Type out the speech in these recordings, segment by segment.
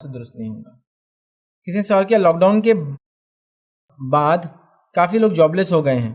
سے درست نہیں ہوگا. کسی نے سوال کیا لاک ڈاؤن کے بعد کافی لوگ جاب لیس ہو گئے ہیں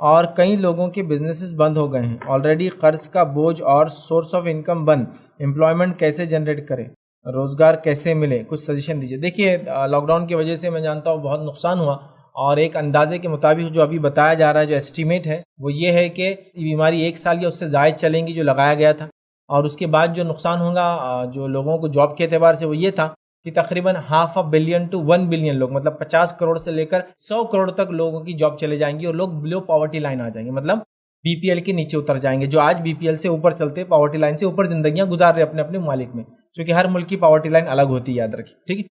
اور کئی لوگوں کے بزنسز بند ہو گئے ہیں. آلریڈی قرض کا بوجھ اور سورس آف انکم بند. امپلائمنٹ کیسے جنریٹ کرے, روزگار کیسے ملے, کچھ سجیشن دیجیے. دیکھیے لاک ڈاؤن کی وجہ سے میں جانتا ہوں بہت نقصان ہوا, اور ایک اندازے کے مطابق جو ابھی بتایا جا رہا ہے, جو ایسٹیمیٹ ہے وہ یہ ہے کہ یہ بیماری 1 سال یا اس سے زائد چلیں گی جو لگایا گیا تھا. اور اس کے بعد جو نقصان ہوگا جو لوگوں کو جاب کے اعتبار سے وہ یہ تھا کہ تقریباً 500 بلین to 1 بلین لوگ, مطلب 50 کروڑ سے لے کر 100 کروڑ تک لوگوں کی جاب چلے جائیں گی, اور لوگ بلو پاورٹی لائن آ جائیں گے, مطلب بی پی ایل کے نیچے اتر جائیں گے. جو آج بی پی ایل سے اوپر چلتے, پاورٹی لائن سے اوپر زندگیاں گزار رہے اپنے اپنے ممالک میں, چونکہ ہر ملک کی پاورٹی لائن الگ ہوتی ہے, یاد رکھیے, ٹھیک ہے.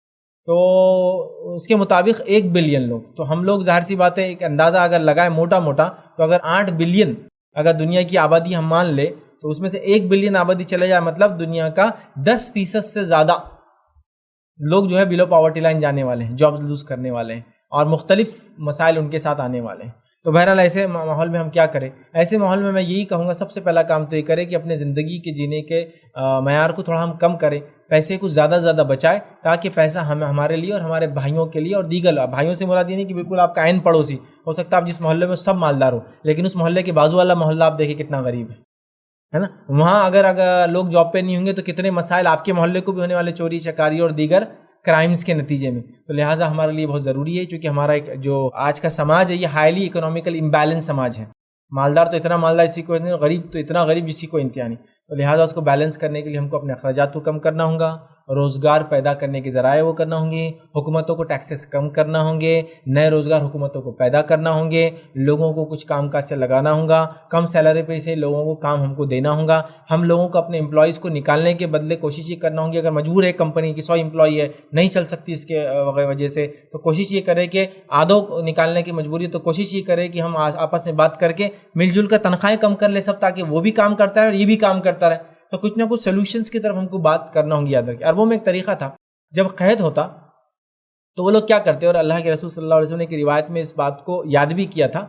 تو اس کے مطابق 1 بلین لوگ, تو ہم لوگ ظاہر سی بات ہے ایک اندازہ اگر لگائے موٹا موٹا, تو اگر 8 بلین اگر دنیا کی آبادی ہم مان لے, تو اس میں سے 1 بلین آبادی چلے جائے, مطلب دنیا کا 10% سے زیادہ لوگ جو ہے بلو پاورٹی لائن جانے والے ہیں, جابز لوز کرنے والے ہیں, اور مختلف مسائل ان کے ساتھ آنے والے ہیں. تو بہرحال ایسے ماحول میں ہم کیا کریں؟ ایسے ماحول میں یہی کہوں گا سب سے پہلا کام تو یہ کرے کہ اپنے زندگی کے جینے کے معیار کو تھوڑا ہم کم کریں, پیسے کو زیادہ زیادہ بچائے, تاکہ پیسہ ہمارے لیے اور ہمارے بھائیوں کے لیے, اور دیگر بھائیوں سے مراد یہ نہیں کہ بالکل آپ کا عین پڑوسی ہو سکتا ہے, آپ جس محلے میں سب مالدار ہو, لیکن اس محلے کے بازو والا محلہ آپ دیکھیں کتنا غریب ہے نا. وہاں اگر لوگ جاب پہ نہیں ہوں گے تو کتنے مسائل آپ کے محلے کو بھی ہونے والے, چوری چکاری اور دیگر کرائمز کے نتیجے میں. تو لہٰذا ہمارے لیے بہت ضروری ہے, کیونکہ ہمارا ایک جو آج کا سماج ہے یہ ہائیلی اکنامیکل امبیلنس سماج ہے. مالدار تو اتنا مالدار اسی کو, غریب تو اتنا غریب اسی کو انتہا نہیں. تو لہٰذا اس کو بیلنس کرنے کے لیے ہم کو اپنے اخراجات کو کم کرنا ہوگا, روزگار پیدا کرنے کے ذرائع وہ کرنا ہوں گے, حکومتوں کو ٹیکسز کم کرنا ہوں گے, نئے روزگار حکومتوں کو پیدا کرنا ہوں گے, لوگوں کو کچھ کام کاج سے لگانا ہوگا, کم سیلری پہ سے لوگوں کو کام ہم کو دینا ہوگا. ہم لوگوں کو اپنے امپلائیز کو نکالنے کے بدلے کوشش یہ کرنا ہوگی, اگر مجبور ہے کمپنی کی 100 امپلائی ہے نہیں چل سکتی اس کے وجہ سے, تو کوشش یہ کرے کہ آدھوں نکالنے کی مجبوری, تو کوشش یہ کرے کہ ہم آپس میں بات کر کے مل جل کر تنخواہیں کم کر لے سب, تاکہ وہ بھی کام کرتا ہے اور یہ بھی کام کرتا رہے. تو کچھ نہ کچھ سولوشنز کی طرف ہم کو بات کرنا ہوں گی. یاد رکھیں عربوں میں ایک طریقہ تھا, جب قحط ہوتا تو وہ لوگ کیا کرتے, اور اللہ کے رسول صلی اللہ علیہ وسلم نے کی روایت میں اس بات کو یاد بھی کیا تھا,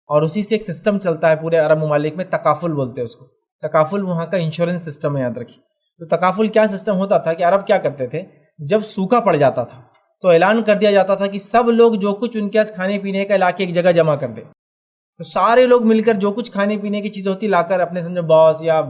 اور اسی سے ایک سسٹم چلتا ہے پورے عرب ممالک میں, تکافل بولتے ہیں اس کو. تکافل وہاں کا انشورنس سسٹم ہے, یاد رکھیے. تو تکافل کیا سسٹم ہوتا تھا کہ عرب کیا کرتے تھے, جب سوکھا پڑ جاتا تھا تو اعلان کر دیا جاتا تھا کہ سب لوگ جو کچھ ان کے پاس کھانے پینے کا علاقے ایک جگہ جمع کر دیں. تو سارے لوگ مل کر جو کچھ کھانے پینے کی چیزیں ہوتی لا کر اپنے سمجھو باس یا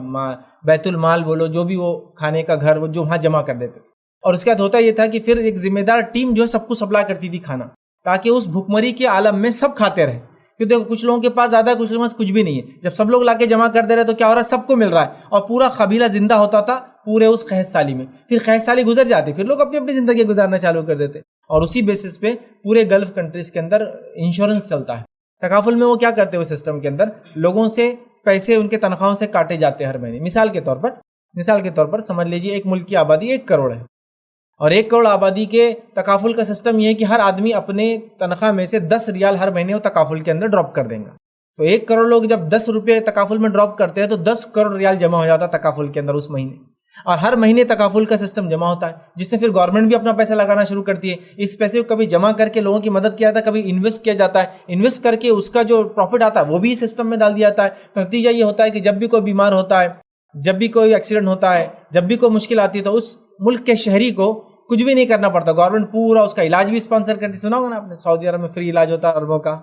بیت المال بولو, جو بھی وہ کھانے کا گھر وہ جو وہاں جمع کر دیتے تھے. اور اس کے بعد ہوتا یہ تھا کہ پھر ایک ذمہ دار ٹیم جو ہے سب کو سپلائی کرتی تھی کھانا, تاکہ اس بھوکمری کے عالم میں سب کھاتے رہے. کیونکہ دیکھو کچھ لوگوں کے پاس زیادہ ہے, کچھ لوگوں کے پاس کچھ بھی نہیں ہے. جب سب لوگ لا کے جمع کر دے رہے تو کیا ہو رہا ہے, سب کو مل رہا ہے, اور پورا قبیلہ زندہ ہوتا تھا پورے اس قحط سالی میں. پھر قحط سالی گزر جاتی, پھر لوگ اپنی اپنی زندگی گزارنا چالو کر دیتے, اور اسی بیسس پہ پورے گلف کنٹریز کے اندر انشورنس چلتا ہے. تکافل میں وہ کیا کرتے ہیں سسٹم کے اندر, لوگوں سے پیسے ان کے تنخواہوں سے کاٹے جاتے ہیں ہر مہینے. مثال کے طور پر سمجھ لیجیے ایک ملک کی آبادی 1 کروڑ ہے, اور 1 کروڑ آبادی کے تکافل کا سسٹم یہ ہے کہ ہر آدمی اپنے تنخواہ میں سے 10 ریال ہر مہینے وہ تکافل کے اندر ڈراپ کر دیں گا. تو 1 کروڑ لوگ جب 10 روپے تکافل میں ڈراپ کرتے ہیں تو 10 کروڑ ریال جمع ہو جاتا ہے تکافل کے اندر اس مہینے. اور ہر مہینے تکافل کا سسٹم جمع ہوتا ہے, جس سے پھر گورنمنٹ بھی اپنا پیسہ لگانا شروع کرتی ہے. اس پیسے کو کبھی جمع کر کے لوگوں کی مدد کیا جاتا ہے, کبھی انویسٹ کیا جاتا ہے, انویسٹ کر کے اس کا جو پروفٹ آتا ہے وہ بھی سسٹم میں ڈال دیا جاتا ہے. نتیجہ یہ ہوتا ہے کہ جب بھی کوئی بیمار ہوتا ہے, جب بھی کوئی ایکسیڈنٹ ہوتا ہے, جب بھی کوئی مشکل آتی ہے, تو اس ملک کے شہری کو کچھ بھی نہیں کرنا پڑتا, گورنمنٹ پورا اس کا علاج بھی اسپانسر کرتی. سنا ہوگا نا آپ نے, سعودی عرب میں فری علاج ہوتا ہے عربوں کا,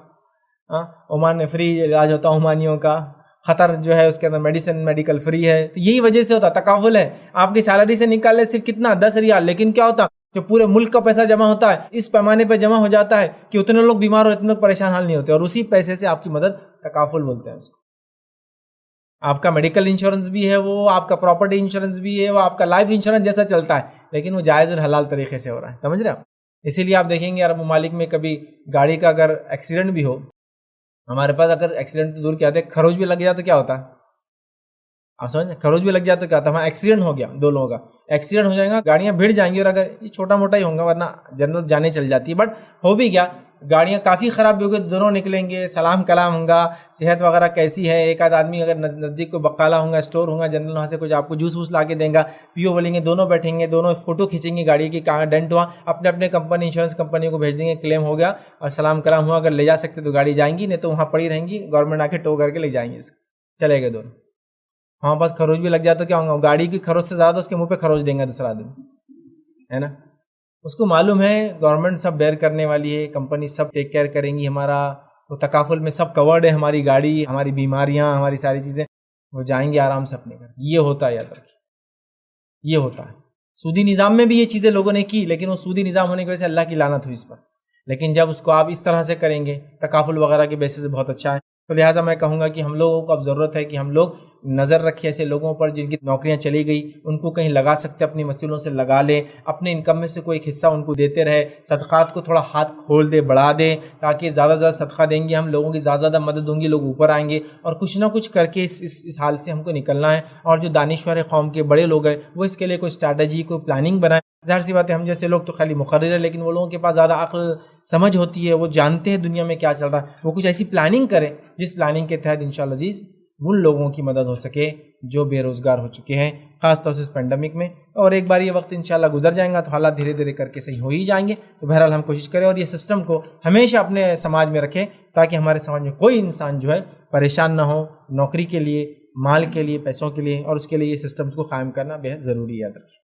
عمان میں فری علاج ہوتا ہے عمانیوں کا, قطر جو ہے اس کے اندر میڈیسن میڈیکل فری ہے. تو یہی وجہ سے ہوتا, تکافل ہے. آپ کی سیلری سے نکال لے صرف کتنا 10 ریال, لیکن کیا ہوتا کہ پورے ملک کا پیسہ جمع ہوتا ہے, اس پیمانے پہ جمع ہو جاتا ہے کہ اتنے لوگ بیمار ہو, اتنے لوگ پریشان حال نہیں ہوتے, اور اسی پیسے سے آپ کی مدد, تکافل بولتے ہیں اس کو. آپ کا میڈیکل انشورنس بھی ہے, وہ آپ کا پراپرٹی انشورنس بھی ہے, وہ آپ کا لائف انشورنس جیسا چلتا ہے, لیکن وہ جائز اور حلال طریقے سے ہو رہا ہے. سمجھ رہے آپ؟ اسی لیے آپ دیکھیں گے عرب ممالک میں کبھی گاڑی کا اگر ایکسیڈنٹ بھی ہو, ہمارے پاس اگر ایکسیڈنٹ تو دور کیا ہوتا ہے, خروج بھی لگ جاتا تو کیا ہوتا ہے, آپ سمجھ, خروج بھی لگ جاتا تو کیا ہوتا ہے, وہاں ایکسیڈنٹ ہو گیا, 2 لوگوں کا ایکسیڈنٹ ہو جائے گا, گاڑیاں بھیڑ جائیں گی, اور اگر یہ چھوٹا موٹا ہی ہوگا ورنہ جنرل جانے چل جاتی ہے. بٹ ہو بھی گیا, گاڑیاں کافی خراب بھی ہو گئی, دونوں نکلیں گے, سلام کلام ہوگا, صحت وغیرہ کیسی ہے, ایک آدھ آدمی اگر نزدیک کوئی بقالہ ہوگا, اسٹور ہوگا جنرل, وہاں سے کچھ آپ کو جوس ووس لا کے دیں گا, پیو بولیں گے, دونوں بیٹھیں گے, دونوں فوٹو کھینچیں گے گاڑی کی, کہاں ڈنٹ ہوا, اپنے اپنے کمپنی انشورنس کمپنی کو بھیج دیں گے, کلیم ہو گیا اور سلام کلام ہوا. اگر لے جا سکتے تو گاڑی جائیں گی, نہیں تو وہاں پڑی رہیں گی, گورنمنٹ آ کے ٹو کر کے لے جائیں گے, اس چلے گئے دونوں. ہاں بس خروج بھی لگ جاتا تو کیا ہوگا, گاڑی کی خروج سے زیادہ اس کے منہ پہ خروج دیں گا دوسرا آدمی, ہے نا. اس کو معلوم ہے گورنمنٹ سب بیئر کرنے والی ہے، کمپنی سب ٹیک کیئر کریں گی، ہمارا وہ تکافل میں سب کورڈ ہے، ہماری گاڑی، ہماری بیماریاں، ہماری ساری چیزیں، وہ جائیں گے آرام سے اپنے گھر. یہ ہوتا ہے، یاد رکھیے یہ ہوتا ہے. سودی نظام میں بھی یہ چیزیں لوگوں نے کی، لیکن وہ سودی نظام ہونے کی وجہ سے اللہ کی لعنت ہوئی اس پر. لیکن جب اس کو آپ اس طرح سے کریں گے تکافل وغیرہ کے بیسس سے بہت اچھا ہے. تو لہٰذا میں کہوں گا کہ ہم لوگوں کو اب ضرورت ہے کہ ہم لوگ نظر رکھیں ایسے لوگوں پر جن کی نوکریاں چلی گئی، ان کو کہیں لگا سکتے اپنی وسیلوں سے لگا لیں، اپنے انکم میں سے کوئی ایک حصہ ان کو دیتے رہے، صدقات کو تھوڑا ہاتھ کھول دے، بڑھا دیں، تاکہ زیادہ سے زیادہ صدقہ دیں گے ہم لوگوں کی زیادہ زیادہ مدد ہوں گی، لوگ اوپر آئیں گے. اور کچھ نہ کچھ کر کے اس حال سے ہم کو نکلنا ہے. اور جو دانشور قوم کے بڑے لوگ ہیں وہ اس کے لیے کوئی اسٹریٹجی، کوئی پلاننگ بنائیں. ظاہر سی بات ہے ہم جیسے لوگ تو خالی مقرر ہے، لیکن وہ لوگوں کے پاس زیادہ عقل سمجھ ہوتی ہے، وہ جانتے ہیں دنیا میں کیا چل رہا ہے. وہ کچھ ایسی پلاننگ کریں جس پلاننگ کے تحت انشاءاللہ عزیز ان لوگوں کی مدد ہو سکے جو بے روزگار ہو چکے ہیں، خاص طور سے اس پینڈیمک میں. اور ایک بار یہ وقت انشاءاللہ گزر جائیں گا تو حالات دھیرے دھیرے کر کے صحیح ہو ہی جائیں گے. تو بہرحال ہم کوشش کریں اور یہ سسٹم کو ہمیشہ اپنے سماج میں رکھیں تاکہ ہمارے سماج میں کوئی انسان جو ہے پریشان نہ ہو. نوکری کے لیے، مال کے لیے، پیسوں کے لیے، اور اس کے لیے یہ سسٹمز کو قائم کرنا بے حد ضروری ہے. یاد رکھیں.